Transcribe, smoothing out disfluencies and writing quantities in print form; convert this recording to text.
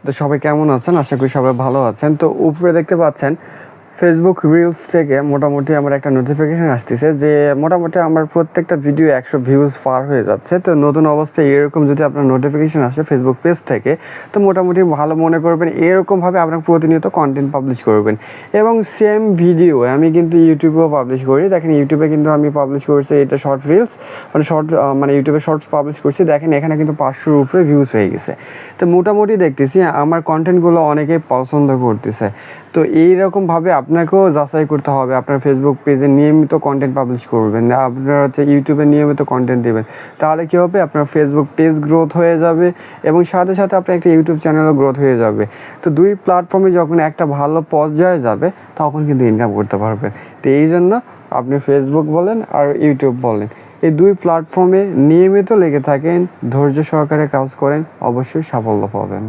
তো সবাই কেমন আছেন? আশা করি সবাই ভালো আছেন। তো উপরে দেখতে পাচ্ছেন ফেসবুক রিলস থেকে মোটামুটি আমার একটা নোটিফিকেশন আসতেছে যে মোটামুটি আমার প্রত্যেকটা ভিডিও 100 ভিউজ পার হয়ে যাচ্ছে। তো নতুন অবস্থায় এরকম যদি আপনার নোটিফিকেশন আসে ফেসবুক পেজ থেকে, তো মোটামুটি ভালো মনে করবেন এরকমভাবে আপনার প্রতিনিয়ত কন্টেন্ট পাবলিশ করবেন। এবং সেম ভিডিও আমি কিন্তু ইউটিউবেও পাবলিশ করি। দেখেন ইউটিউবে কিন্তু আমি পাবলিশ করছি এটা শর্ট রিলস, মানে ইউটিউবে শর্টস পাবলিশ করছি। দেখেন এখানে কিন্তু 500-র উপরে ভিউজ হয়ে গেছে। তো মোটামুটি দেখতেছি আমার কন্টেন্টগুলো অনেকেই পছন্দ করতেছে। তো এইরকমভাবে আপনাকেও যাচাই করতে হবে। আপনার ফেসবুক পেজে নিয়মিত কন্টেন্ট পাবলিশ করবেন, আপনার হচ্ছে ইউটিউবে নিয়মিত কন্টেন্ট দেবেন। তাহলে কী হবে, আপনার ফেসবুক পেজ গ্রোথ হয়ে যাবে এবং সাথে সাথে আপনার একটা ইউটিউব চ্যানেলও গ্রোথ হয়ে যাবে। তো দুই প্ল্যাটফর্মে যখন একটা ভালো পর্যায়ে যাবে তখন কিন্তু ইনকাম করতে পারবেন। তো এই জন্য আপনি ফেসবুক বলেন আর ইউটিউব বলেন, এই দুই প্ল্যাটফর্মে নিয়মিত লেগে থাকেন, ধৈর্য সহকারে কাজ করেন, অবশ্যই সাফল্য পাবেন।